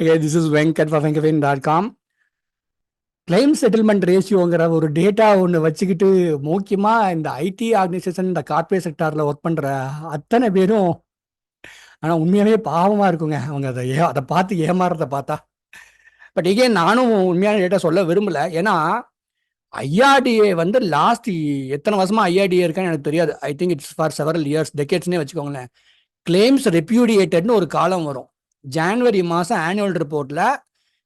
This is Venkat for venkavin.com. Claim settlement ரேஷியோங்கிற ஒரு data ஒன்று வச்சுக்கிட்டு முக்கியமாக இந்த ஐடி ஆர்கனைசேஷன் இந்த கார்பரேட் செக்டாரில் ஒர்க் பண்ணுற அத்தனை பேரும் ஆனால் உண்மையாகவே பாவமாக இருக்குங்க அவங்க அதை பார்த்து ஏமாறதை பார்த்தா. பட் எகெயின் நானும் உண்மையான டேட்டா சொல்ல விரும்பலை. ஏன்னா ஐஆர்டிஏ வந்து லாஸ்ட் எத்தனை வருஷமா ஐஆர்டிஏ இருக்கான்னு எனக்கு தெரியாது. I think it's for several years, டெக்கேட்ஸ்னே வச்சுக்கோங்களேன். கிளைம்ஸ் ரெப்யூடியேட்டட்னு ஒரு காலம் வரும். ஜான்வரி மாதம் ஆனுவல் ரிப்போர்ட்டில்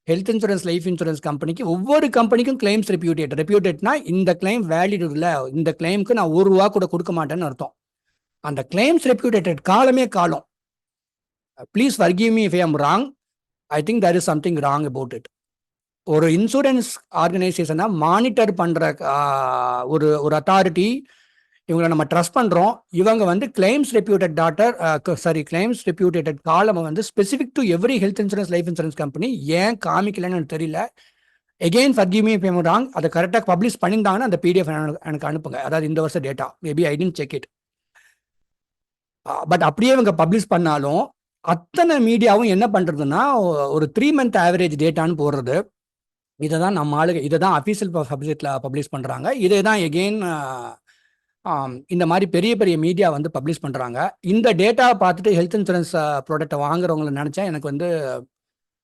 ஹெல்த் இன்சூரன்ஸ், லைஃப் இன்சூரன்ஸ் கம்பெனிக்கு ஒவ்வொரு கம்பெனிக்கும் கிளைம்ஸ் ரெப்யூட்டட்னா இந்த கிளைம் வேலிட் இல்லை, இந்த கிளைமுக்கு நான் ₹1 கூட கொடுக்க மாட்டேன்னு அர்த்தம். அந்த கிளைம்ஸ் ரெப்யூட்டட் காலமே காலம். Please forgive me if I am wrong. I think there is something wrong about it. ஒரு இன்சூரன்ஸ் ஆர்கனைசேஷனை மானிட்டர் பண்ணுற ஒரு அத்தாரிட்டி, இவங்களை நம்ம ட்ரஸ்ட் பண்ணுறோம். இவங்க வந்து கிளைம்ஸ் ரெப்யூட்டட் காலம் வந்து specific to every health insurance, life insurance company ஏன் காமிக்கலன்னு எனக்கு தெரியல. Again forgive me if I am wrong. அதை கரெக்டாக பப்ளிஷ் பண்ணியிருந்தாங்கன்னா அந்த பிடிஎஃப் எனக்கு அனுப்புங்க. அதாவது இந்த வருஷம் data, maybe I didn't check it. But அப்படியே இவங்க பப்ளிஷ் பண்ணாலும் அத்தனை மீடியாவும் என்ன பண்ணுறதுன்னா ஒரு 3 month ஆவரேஜ் டேட்டான்னு போடுறது. இதை தான் நம்ம ஆளுங்க, இதை தான் அஃபீஷியல் சப்ஜெக்டில் பப்ளிஷ் பண்ணுறாங்க. இதே தான் எகெயின் இந்த மாதிரி பெரிய பெரிய மீடியா வந்து பப்ளிஷ் பண்ணுறாங்க. இந்த டேட்டா பார்த்துட்டு ஹெல்த் இன்சூரன்ஸ் ப்ராடக்டை வாங்குறவங்களை நினச்சா எனக்கு வந்து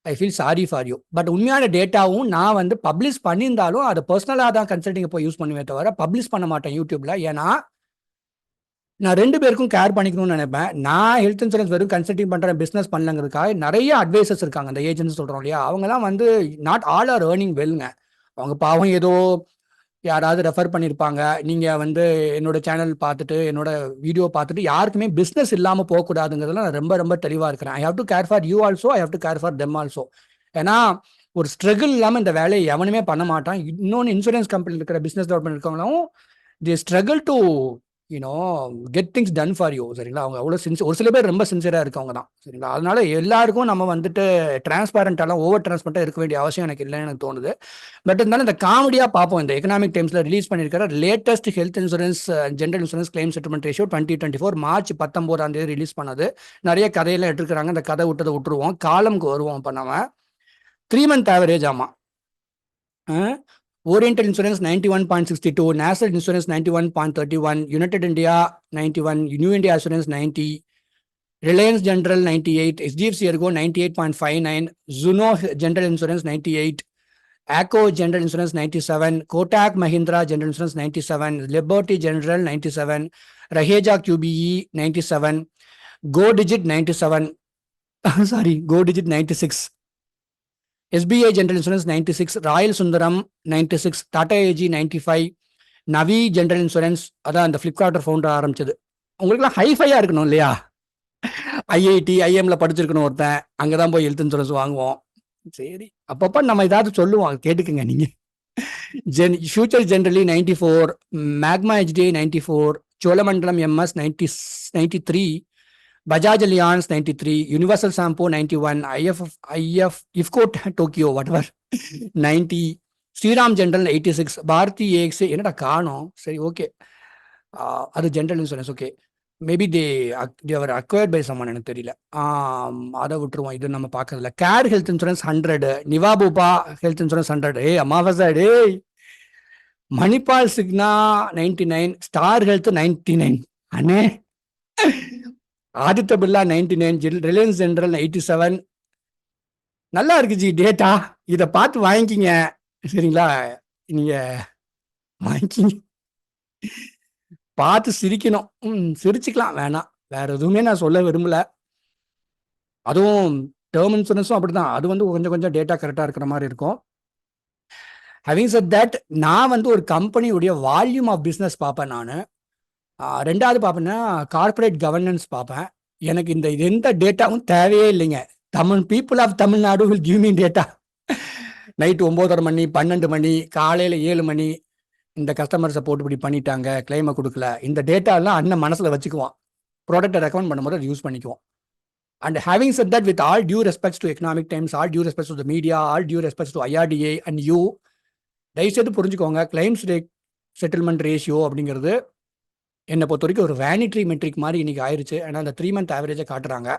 I feel sorry for you. But உண்மையான டேட்டாவும் நான் வந்து பப்ளிஷ் பண்ணியிருந்தாலும் அதை பர்சனலாக தான் கன்சல்டிங்கை போய் யூஸ் பண்ணுவேன் தவிர பப்ளிஷ் பண்ண மாட்டேன் யூடியூப்ல. ஏன்னா நான் 2 பேருக்கும் கேர் பண்ணிக்கணும்னு நினைப்பேன். நான் ஹெல்த் இன்சூரன்ஸ் வெறும் கன்சல்டிங் பண்ணுறேன், பிஸ்னஸ் பண்ணலங்கிறதுக்காக நிறைய அட்வைசர்ஸ் இருக்காங்க. அந்த ஏஜென்ட்ஸ் சொல்கிறோம் இல்லையா, அவங்கலாம் வந்து நாட் ஆல் ஆர் ஏர்னிங் வெல்ங்க. அவங்க பாவம் ஏதோ யாராவது ரெஃபர் பண்ணியிருப்பாங்க. நீங்கள் வந்து என்னோட சேனல் பார்த்துட்டு, என்னோட வீடியோ பார்த்துட்டு யாருக்குமே பிஸ்னஸ் இல்லாமல் போகக்கூடாதுங்கிறதுல நான் ரொம்ப ரொம்ப தெளிவாக இருக்கிறேன். I have to care for you also, I have to care for them also. ஏன்னா ஒரு ஸ்ட்ரகிள் இல்லாமல் இந்த வேலையை எவனுமே பண்ண மாட்டான். இன்னொன்று இன்சூரன்ஸ் கம்பெனியில் இருக்கிற பிஸ்னஸ் டெவலப்மெண்ட் இருக்கவங்களும் தி struggle to get things done for you. சரிங்களா, அவங்க அவ்வளோ ஒரு சில பேர் ரொம்ப சின்சியராக இருக்கவங்க தான். சரிங்களா, அதனால எல்லாருக்கும் நம்ம வந்துட்டு டிரான்ஸ்பேரண்டாலாம் ஓவர் டிரான்ஸ்பரண்டாக இருக்க வேண்டிய அவசியம் எனக்கு இல்லைன்னு எனக்கு தோணுது. பட் இருந்தாலும் இந்த காமெடியாக பார்ப்போம். இந்த எக்கனாமிக் டைம்ஸில் ரிலீஸ் பண்ணியிருக்கிற latest health insurance general insurance claim settlement ratio 2024 March 19 release பண்ணது. நிறைய கதையெல்லாம் எடுத்துக்கிறாங்க. இந்த கதை விட்டுருவோம், காலம்க்கு வருவோம். இப்போ நம்ம 3 month ஆவரேஜ். ஆமாம், Oriental Insurance 91.62, National Insurance 91.31, United India 91, New India Assurance 90, Reliance General 98, HDFC Ergo 98.59, Zuno General Insurance 98, Acko General Insurance 97, Kotak Mahindra General Insurance 97, Liberty General 97, Raheja QBE 97, Go Digit 97, Go Digit 96, SBI General Insurance 96, Royal Sundaram 96, Tata AIG 95, Navi General Insurance, அதான் அந்த Flipkart founder ஆரம்பிச்சது. உங்களுக்குலாம் ஹைஃபையாக இருக்கணும் இல்லையா, IIT IIMல படிச்சிருக்கணும் ஒருத்தன், அங்கே தான் போய் ஹெல்த் இன்சூரன்ஸ் வாங்குவோம். சரி, அப்பப்போ நம்ம ஏதாவது சொல்லுவோம், கேட்டுக்குங்க நீங்கள். Future generally 94, magma HDI 94, Cholamandalam MS 93, Bajaj Allianz 93, Universal Shampoo 91, IFCO Tokyo whatever 90, Shriram General 86, Bharti AXA என்னடா காணோம். சரி, ஓகே, அது General Insurance. Okay, maybe they are acquired by someone, எனக்கு தெரியல. அதை விட்டுருவோம், இது நம்ம பார்க்கறதில்ல. Care Health Insurance 100, Niva Bupa Health Insurance 100. அமாவாசா டே. மணிபால் சிக்னா 99, ஸ்டார் ஹெல்த் 99, அண்ணே. Aditya Birla 99, Reliance General 87. நல்லா இருக்கு ஜி டேட்டா, இதை பார்த்து வாங்கிக்கிங்க. சரிங்களா, நீங்க வாங்கிக்கிங்க, பார்த்து சிரிக்கணும். சிரிச்சுக்கலாம், வேணாம், வேற எதுவுமே நான் சொல்ல விரும்பல. அதுவும் டேர்ம் இன்சூரன்ஸும் அப்படிதான், அது வந்து கொஞ்சம் கொஞ்சம் டேட்டா கரெக்டாக இருக்கிற மாதிரி இருக்கும். ஹேவிங் செட் தட், நான் வந்து ஒரு கம்பெனியுடைய வால்யூம் ஆஃப் பிஸ்னஸ் பார்ப்பேன். நான் ரெண்டாவது பார்ப்பேன்னா கார்பரேட் கவர்னன்ஸ் பார்ப்பேன். எனக்கு இந்த எந்த டேட்டாவும் தேவையே இல்லைங்க. People of Tamil Nadu will give me data. Night 9:30 மணி 12 மணி, காலையில் 7 மணி, இந்த கஸ்டமர்ஸை போட்டு இப்படி பண்ணிட்டாங்க, கிளைமை கொடுக்கல, இந்த டேட்டாலாம் அண்ணன் மனசில் வச்சுக்குவான். ப்ராடக்ட்டை ரெக்கமெண்ட் பண்ணும்போது அதை யூஸ் பண்ணிக்குவோம். And having said that, with all due respects to Economic Times, all due respects to the media, all due respects to IRDA and you, தயவுசெய்து புரிஞ்சுக்கோங்க, கிளைம்ஸ் செட்டில்மெண்ட் ரேஷியோ அப்படிங்கிறது என்னை பொறுத்த வரைக்கும் ஒரு வேனிட்ரி மெட்ரிக் மாதிரி இன்னைக்கு ஆயிடுச்சு. ஏன்னா அந்த 3 month ஆவரேஜை காட்டுறாங்க.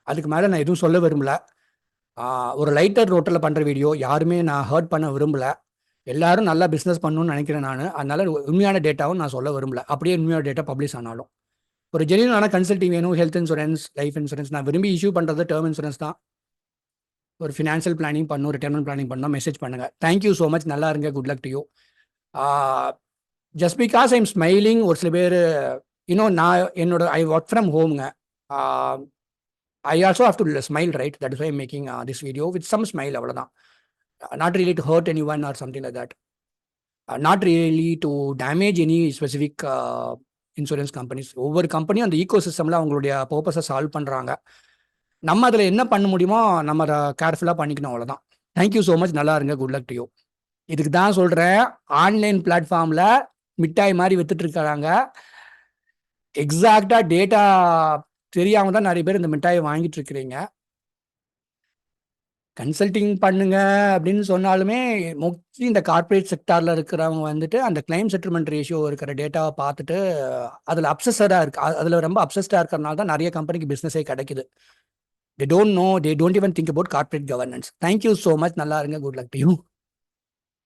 அதுக்கு மேலே நான் எதுவும் சொல்ல விரும்பல. ஒரு லைட்டர் ரோட்டில் பண்ணுற வீடியோ யாருமே நான் ஹர்ட் பண்ண விரும்பல. எல்லாரும் நல்லா பிஸ்னஸ் பண்ணணும்னு நினைக்கிறேன் நான். அதனால உண்மையான டேட்டாவும் நான் சொல்ல விரும்பல. அப்படியே உண்மையான டேட்டா பப்ளிஷ் ஆனாலும் ஒரு ஜெனியூனான கன்சல்டிங் வேணும். ஹெல்த் இன்சூரன்ஸ், லைஃப் இன்சூரன்ஸ் நான் விரும்பி இஷ்யூ பண்ணுறது டேர்ம் இன்சூரன்ஸ் தான். ஒரு ஃபினான்ஷியல் பிளானிங் பண்ணணும், ரிட்டர்மெண்ட் பிளானிங் பண்ணால் மெசேஜ் பண்ணுங்க. Thank you so much. நல்லா இருங்க. Good luck to you. Just because I'm smiling, ஒரு சில பேர் இன்னும் நான் என்னோட ஐ ஒர்க் ஃப்ரம் ஹோமுங்க. I also have to smile, right? That is why making this video with some smile, அவ்வளோதான். Not really to hurt any one or something like that. Not really to damage any specific insurance companies. ஒவ்வொரு கம்பெனியும் அந்த ego சிஸ்டமில் அவங்களுடைய பர்பஸை solve பண்ணுறாங்க. நம்ம அதில் என்ன பண்ண முடியுமோ நம்ம அதை கேர்ஃபுல்லாக பண்ணிக்கணும், அவ்வளோதான். Thank you so much. நல்லா இருங்க. Good luck to you. இதுக்கு தான் சொல்கிறேன், ஆன்லைன் பிளாட்ஃபார்மில் மிட்டாய் மாதிரி வித்துட்டு இருக்காங்க. எக்ஸாக்டாக டேட்டா தெரியாமல் தான் நிறைய பேர் இந்த மிட்டாயை வாங்கிட்டு இருக்கிறீங்க. கன்சல்டிங் பண்ணுங்க அப்படின்னு சொன்னாலுமே மோஸ்ட்லி இந்த கார்ப்பரேட் செக்டாரில் இருக்கிறவங்க வந்துட்டு அந்த கிளைம் செட்டில்மெண்ட் ரேஷியோ இருக்கிற டேட்டாவை பார்த்துட்டு அதில் அப்சஸ்டாக இருக்கு. அதில் ரொம்ப அப்சஸ்டாக இருக்கிறனால தான் நிறைய கம்பெனிக்கு பிஸ்னஸே கிடைக்குது. They don't know, they don't even think about corporate governance. Thank you so much. நல்லா இருங்க. Good luck to you.